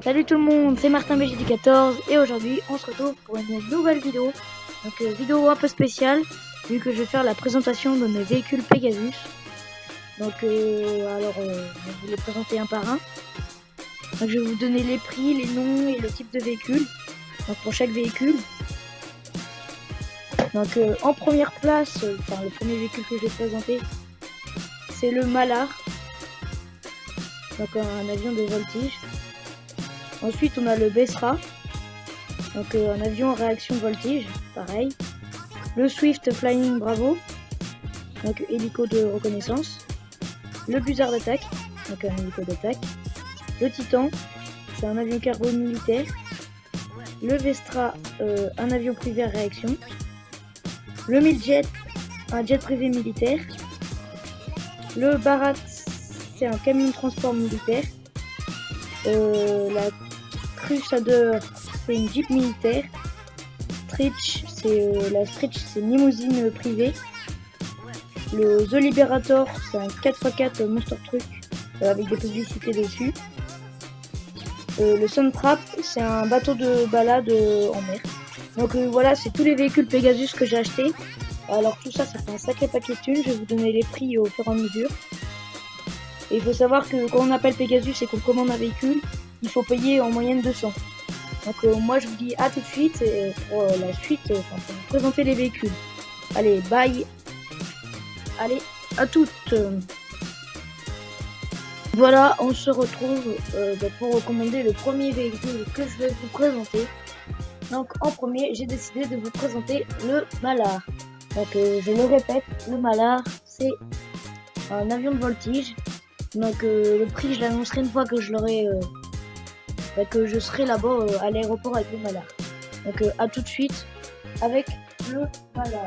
Salut tout le monde, c'est Martin BG14 et aujourd'hui on se retrouve pour une nouvelle vidéo. Donc vidéo un peu spéciale vu que je vais faire la présentation de mes véhicules Pegasus. Donc je vais les présenter un par un. Donc je vais vous donner les prix, les noms et le type de véhicule. Donc pour chaque véhicule. Donc en première place, le premier véhicule que je vais présenter, c'est le Malar. Donc un avion de voltige. Ensuite on a le Besra, donc un avion à réaction voltige, pareil. Le Swift Flying Bravo, donc hélico de reconnaissance. Le Buzzard d'attaque, donc un hélico d'attaque. Le Titan, c'est un avion cargo militaire. Le Vestra, un avion privé à réaction. Le Miljet, un jet privé militaire. Le Barat, c'est un camion de transport militaire. La Crusader, c'est une Jeep militaire. Stretch, c'est une limousine privée. Le The Liberator, c'est un 4x4 monster truck avec des publicités dessus. Le Suntrap, c'est un bateau de balade en mer. Donc voilà, c'est tous les véhicules Pegasus que j'ai achetés. Alors tout ça, ça fait un sacré paquet de thunes. Je vais vous donner les prix au fur et à mesure. Et il faut savoir que quand on appelle Pegasus et qu'on commande un véhicule, il faut payer en moyenne 200. Donc moi je vous dis à tout de suite pour la suite, pour vous présenter les véhicules. Allez, bye. Allez, à toutes. Voilà, on se retrouve pour recommander le premier véhicule que je vais vous présenter. Donc en premier, j'ai décidé de vous présenter le Malar. Donc je le répète, le Malar, c'est un avion de voltige. Donc le prix je l'annoncerai une fois que je l'aurai que je serai là-bas à l'aéroport avec le Malar. Donc à tout de suite avec le Malar.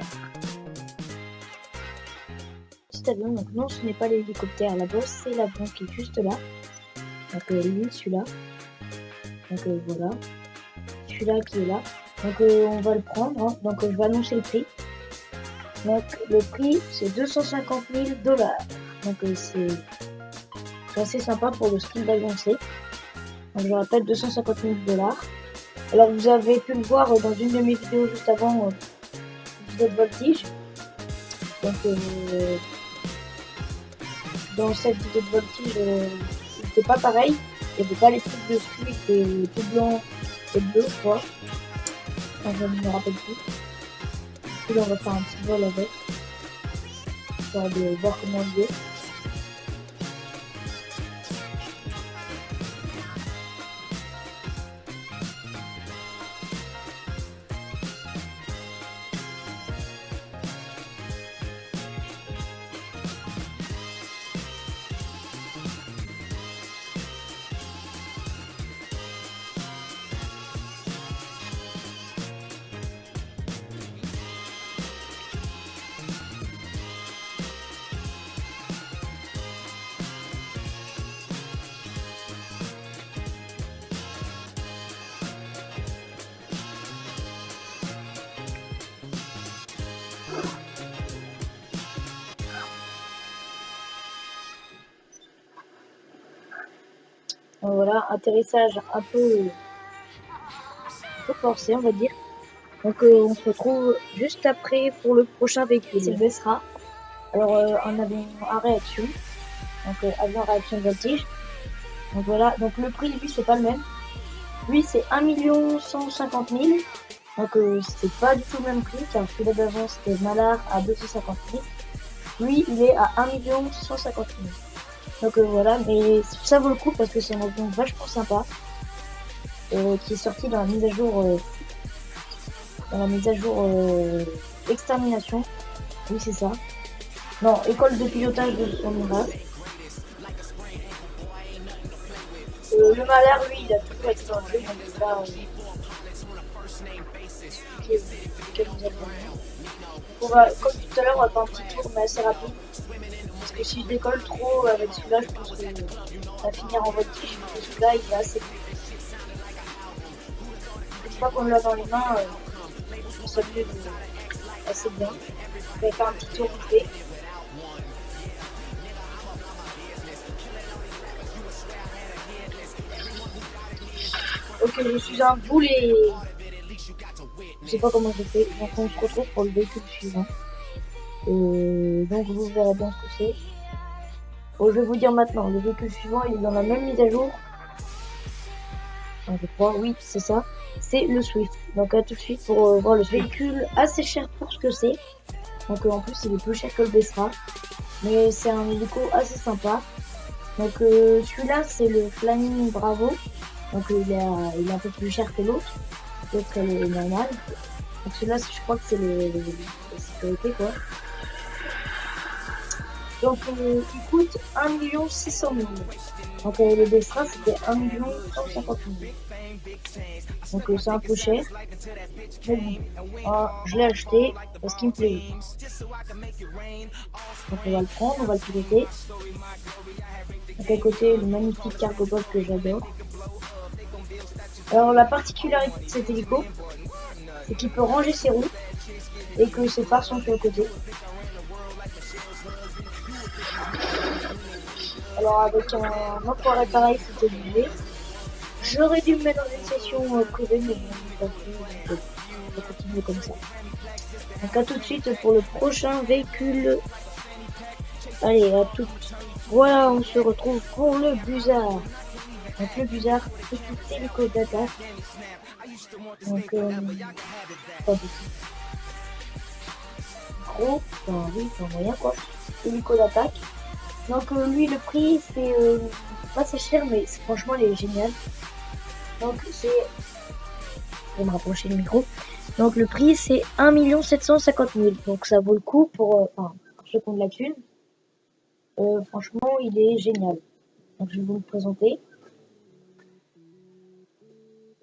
Petit avion, donc non ce n'est pas l'hélicoptère là-bas, c'est l'avion qui est juste là. Donc lui, celui-là. Donc voilà. Celui-là qui est là. Donc on va le prendre, hein. Donc je vais annoncer le prix. Donc le prix c'est 250 000 $. Donc c'est assez sympa pour le style d'avion C. Donc je rappelle 250 000 $. Alors vous avez pu le voir dans une de mes vidéos juste avant cette voltige. Donc dans cette vidéo de voltige c'était pas pareil. Il n'y avait pas les trucs dessus, c'était tout blanc et bleu je crois. Enfin, je ne me rappelle plus. Et là on va faire un petit vol avec. Histoire de voir comment il est. Voilà, atterrissage un peu forcé on va dire. Donc on se retrouve juste après pour le prochain véhicule, c'est le Besra. Alors un avion à réaction, donc avion à réaction de voltige. Donc voilà, donc le prix lui c'est pas le même. Lui c'est 1 150 000 $. Donc c'est pas du tout le même prix car celui d'avant c'était Malar à 250 000 $. Lui il est à 1 150 000 $. Donc voilà, mais ça vaut le coup parce que c'est un avion vachement sympa qui est sorti dans la mise à jour extermination. Oui c'est ça. Non, école de pilotage de son Mira. Le Malar lui il a toujours été dans le jeu, donc c'est pas on va, comme tout à l'heure, on va faire un petit tour mais assez rapide. Parce que si je décolle trop avec celui-là, je pense que ça va finir en voltige. Parce que celui-là, il est assez. Une fois qu'on l'a dans les mains, on s'amuse assez bien. Je vais faire un petit tour vite fait. Ok, je suis un boulet. Je sais pas comment je fais. Donc on se retrouve pour le véhicule suivant. Donc vous verrez bien ce que c'est. Bon, je vais vous dire maintenant, le véhicule suivant, il est dans la même mise à jour. Enfin, je crois, oui, c'est ça. C'est le Swift. Donc à tout de suite pour voir le véhicule assez cher pour ce que c'est. Donc en plus, il est plus cher que le Besra. Mais c'est un hélico assez sympa. Donc celui-là, c'est le Flaming Bravo. Donc il est un peu plus cher que l'autre. L'autre, elle est normale. Donc celui-là, je crois que c'est la sécurité, quoi. Donc il coûte 1 600 000. Donc le Destra c'était 1 150 000. Donc c'est un peu cher. Mais bon, je l'ai acheté parce qu'il me plaît. Donc on va le prendre, on va le piloter. Donc à côté le magnifique cargo pop que j'adore. Alors la particularité de cet hélico, c'est qu'il peut ranger ses roues et que ses phares sont sur le côté. Alors avec un enfoiré pareil, c'était obligé. J'aurais dû me mettre dans une session privée, mais bon, on va continuer comme ça. Donc à tout de suite pour le prochain véhicule. Allez, à tout. Voilà, on se retrouve pour le Buzzard. Donc le Buzzard, petit hélico d'attaque. Donc, pas petit. Gros, enfin oui, enfin moyen quoi. Hélico d'attaque. Donc lui, le prix, c'est pas assez cher, mais franchement, il est génial. Donc c'est... Je vais me rapprocher du micro. Donc le prix, c'est 1 750 000. Donc ça vaut le coup pour ceux qui ont de la thune. Franchement, il est génial. Donc je vais vous le présenter.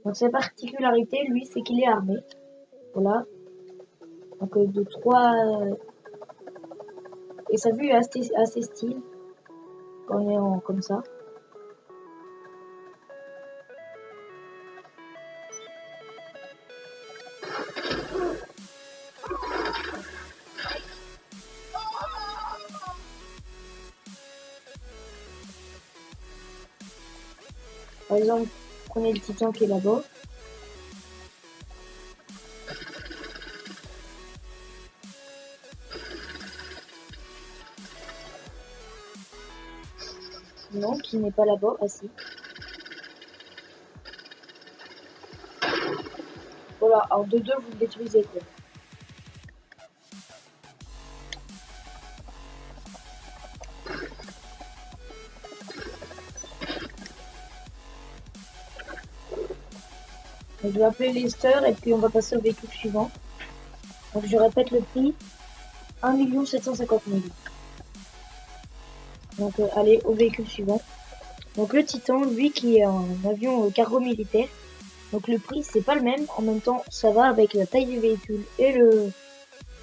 Donc sa particularité, lui, c'est qu'il est armé. Voilà. Donc de 3... Et sa vue est assez style. Quand on est comme ça. Par exemple, prenez le Titan qui est là-bas. Non, qui n'est pas là-bas. Ah si. Voilà, alors de deux, vous le détruisez quoi. Donc, je vais appeler Lester et puis on va passer au véhicule suivant. Donc je répète le prix, 1 750 000. Donc allez au véhicule suivant. Donc le Titan, lui qui est un avion cargo militaire. Donc le prix c'est pas le même. En même temps ça va avec la taille du véhicule et le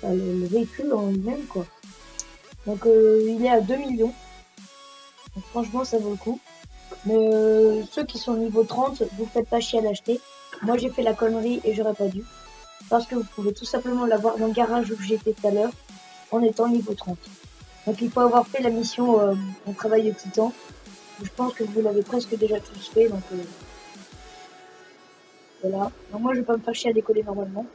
véhicule en lui-même quoi. Donc il est à 2 millions. Donc, franchement ça vaut le coup. Mais ceux qui sont niveau 30, vous faites pas chier à l'acheter. Moi j'ai fait la connerie et j'aurais pas dû. Parce que vous pouvez tout simplement l'avoir dans le garage où j'étais tout à l'heure en étant niveau 30. Donc il faut avoir fait la mission on travaille au Titan. Je pense que vous l'avez presque déjà tous fait. Donc voilà. Donc, moi je vais pas me faire chier à décoller normalement.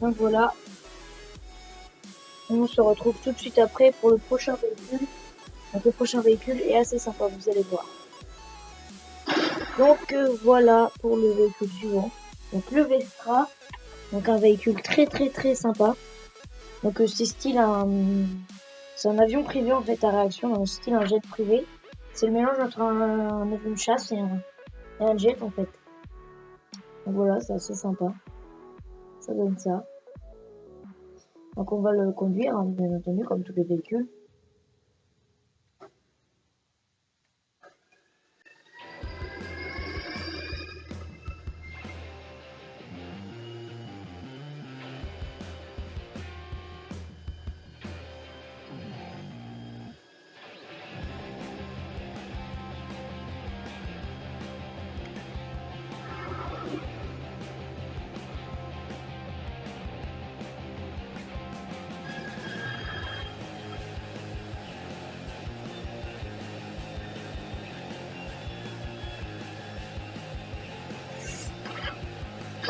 Donc voilà, on se retrouve tout de suite après pour le prochain véhicule. Donc le prochain véhicule est assez sympa, vous allez voir. Donc voilà pour le véhicule suivant. Donc le Vestra, donc un véhicule très sympa. Donc c'est style c'est un avion privé en fait à réaction, donc style un jet privé. C'est le mélange entre un avion de chasse et un jet en fait. Donc voilà, c'est assez sympa. Ça donne ça. Donc on va le conduire, hein, bien entendu, comme tous les véhicules.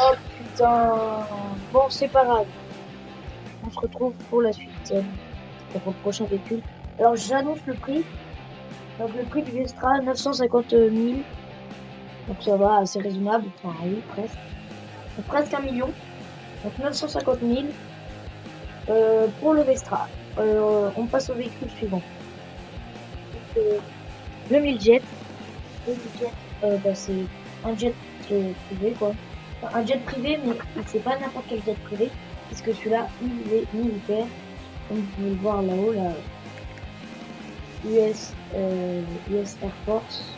Oh putain. Bon, c'est pas grave. On se retrouve pour la suite. Pour le prochain véhicule. Alors j'annonce le prix. Donc le prix du Vestra, 950 000. Donc ça va, assez raisonnable. Enfin oui, presque. Donc, presque 1 million. Donc 950 000 pour le Vestra. On passe au véhicule suivant. Donc, le Miljet. Le Miljet, bah, c'est un jet privé quoi. Enfin, un jet privé, mais c'est pas n'importe quel jet privé. Puisque celui-là, il est militaire. Comme vous pouvez le voir là-haut, là. US Air Force.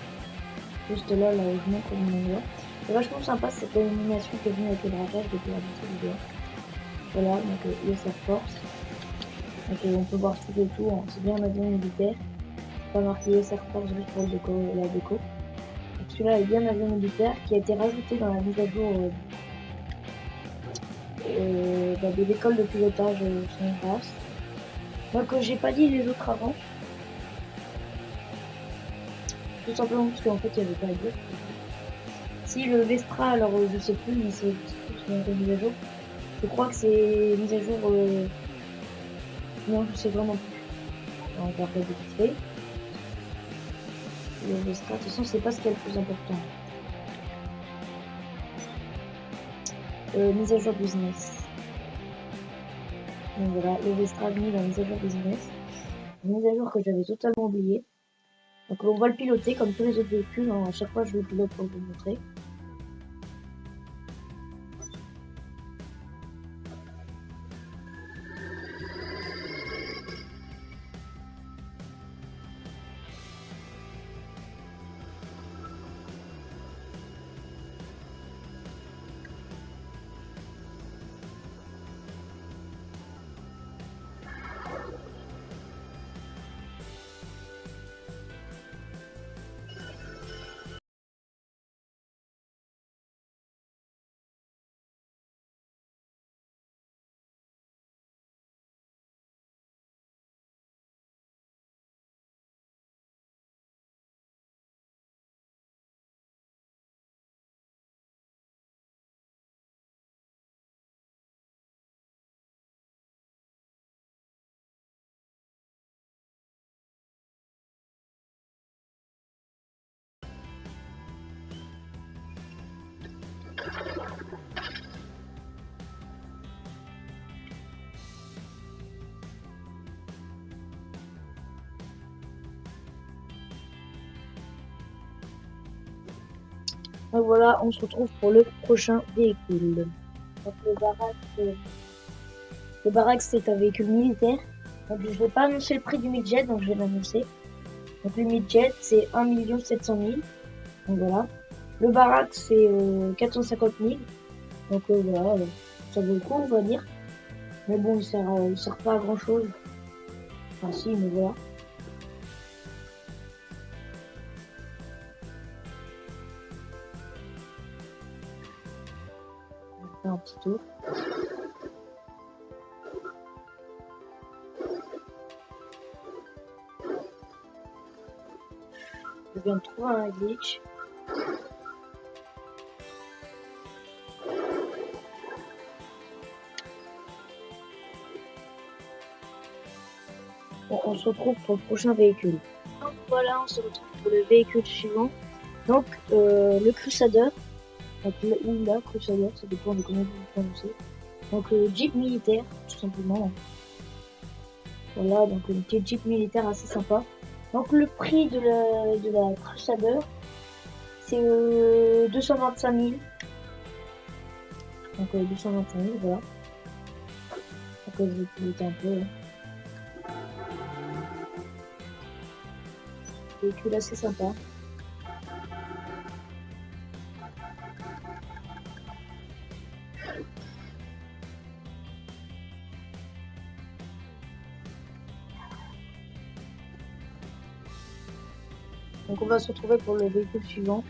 Juste là, où je montre mon voit. C'est vachement sympa cette animation qui est venue avec le braquage depuis la petite vidéo. Voilà, donc US Air Force. Donc on peut voir tout et tout, hein. C'est bien un avion militaire. Pas marqué US Air Force juste pour la déco. Donc celui-là est bien un avion militaire qui a été rajouté dans la mise à jour de l'école de pilotage sans race. Donc j'ai pas dit les autres avant. Tout simplement parce qu'en fait il n'y avait pas à dire. Si le Vestra, alors je sais plus, mais c'est une mise à jour. Je crois que c'est mise à jour. Non, je sais vraiment plus. On va regarder vite fait. Le Vestra, de toute façon, c'est pas ce qui est le plus important. Mise à jour business. Donc voilà, le Vestra mis dans mise à jour business. Une mise à jour que j'avais totalement oubliée. Donc on va le piloter comme tous les autres véhicules. Hein. À chaque fois, je le pilote pour vous montrer. Donc voilà, on se retrouve pour le prochain véhicule. Donc le Barack c'est un véhicule militaire. Donc je vais pas annoncer le prix du midjet, donc je vais l'annoncer. Donc le midjet c'est 1 700 000. Donc voilà. Le Barack c'est 450 000. Donc voilà, ça vaut le coup on va dire. Mais bon il sert pas à grand chose. Enfin si, mais voilà. On va faire un petit tour. Je viens de trouver un glitch. se retrouve pour le prochain véhicule. Donc voilà, on se retrouve pour le véhicule suivant. Donc le Crusader, donc, ou la Crusader, ça dépend de comment vous le prononcez. Donc Jeep militaire, tout simplement. Voilà, donc une petite Jeep militaire assez sympa. Donc le prix de la Crusader, c'est 225 000. Donc 225 000, voilà. Donc je vais piloter un peu. Véhicule assez sympa. Donc on va se retrouver pour le véhicule suivant.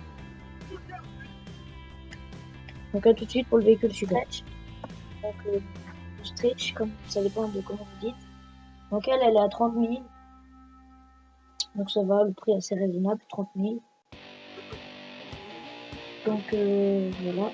Donc à tout de suite pour le véhicule suivant. Donc le stretch, comme ça dépend de comment vous dites. Donc elle est à 30 000. Donc ça va, le prix est assez raisonnable, 30 000. Donc voilà.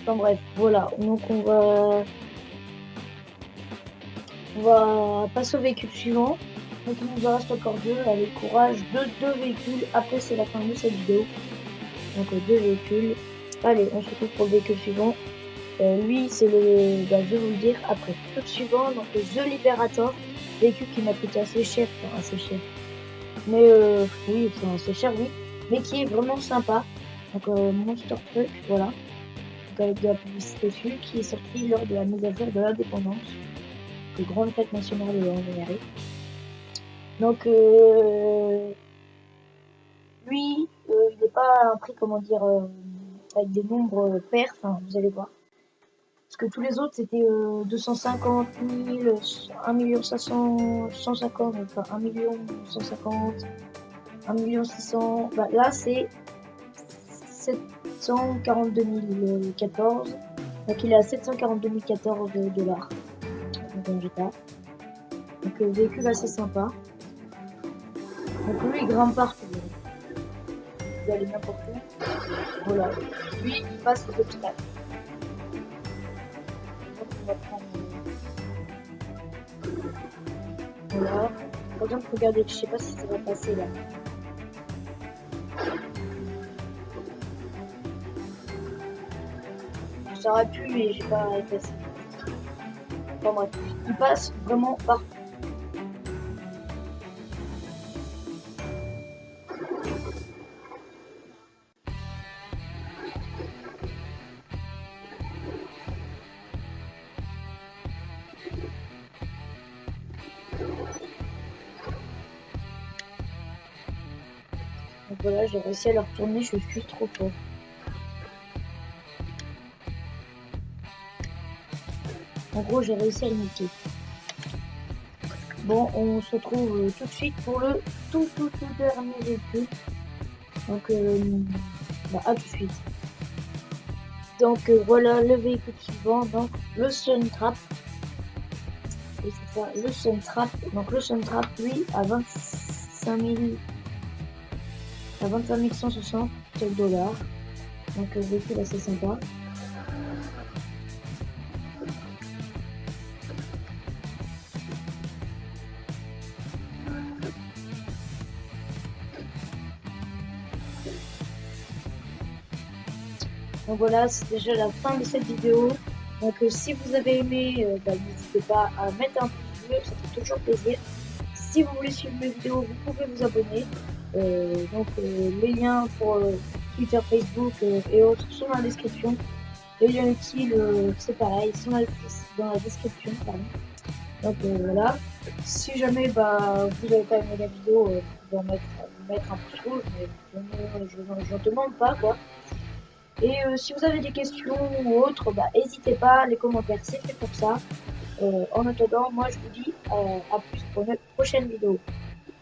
Enfin bref, voilà. Donc on va passer au véhicule suivant. Donc il nous en reste encore deux. Avec courage, deux véhicules. Après c'est la fin de cette vidéo. Donc deux véhicules. Allez, on se retrouve pour le véhicule suivant. Lui c'est le, je vais vous le dire après. Le suivant, donc le The Liberator, véhicule qui m'a coûté assez cher, enfin assez cher. Mais oui, enfin assez cher oui, mais qui est vraiment sympa. Donc Monster Truck, voilà. Avec de la publicité dessus, qui est sorti lors de la mise à jour de l'indépendance, de grande fête nationale en Amérique. Donc lui, il n'est pas à un prix, comment dire, avec des nombres pairs, enfin, vous allez voir. Parce que tous les autres c'était 250 000, 1 500 150, enfin 1 150, 1 600 000. Bah, là c'est 742 014. Donc il est à 742 014 dollars. Donc un GTA. Donc véhicule assez sympa. Donc lui il grimpe partout. Il allait n'importe où. Voilà. Lui il passe les obstacles. Donc on va prendre. Voilà. Par exemple, regardez, je sais pas si ça va passer là. Ça aurait pu, mais j'ai pas passé. Enfin bref, il passe vraiment partout. Donc voilà, j'ai réussi à le retourner, je suis trop fort. En gros, j'ai réussi à le niquer. Bon, on se retrouve tout de suite pour le tout dernier véhicule. Donc, bah, à tout de suite. Donc, voilà le véhicule suivant. Donc, le Suntrap. Et c'est ça, le Suntrap. Donc, le Suntrap, lui, à 25 160 $. Donc, véhicule assez sympa. Donc voilà, c'est déjà la fin de cette vidéo. Donc si vous avez aimé, n'hésitez pas à mettre un pouce bleu, ça fait toujours plaisir. Si vous voulez suivre mes vidéos, vous pouvez vous abonner. Les liens pour Twitter, Facebook et autres sont dans la description. Les liens utiles, c'est pareil, sont dans la description. Pardon. Donc voilà. Si jamais vous n'avez pas aimé la vidéo, vous pouvez mettre un pouce rouge, mais je ne demande pas quoi. Et si vous avez des questions ou autres, n'hésitez pas, les commentaires c'est fait pour ça. En attendant, moi je vous dis à plus pour une prochaine vidéo.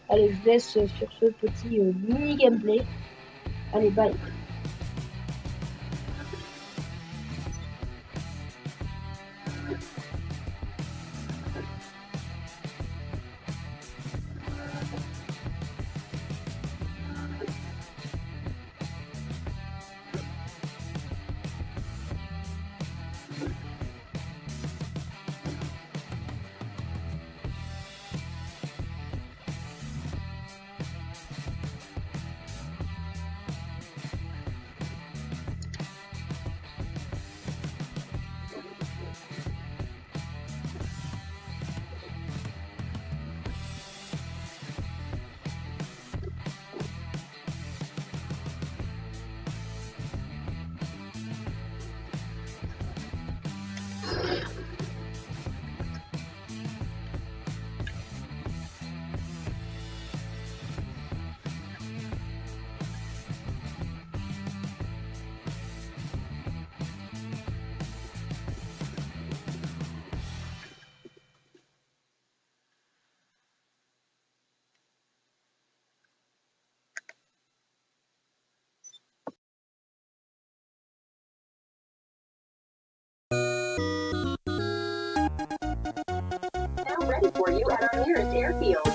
Allez, je vous laisse sur ce petit mini gameplay. Allez, bye. Now ready for you at our nearest airfield.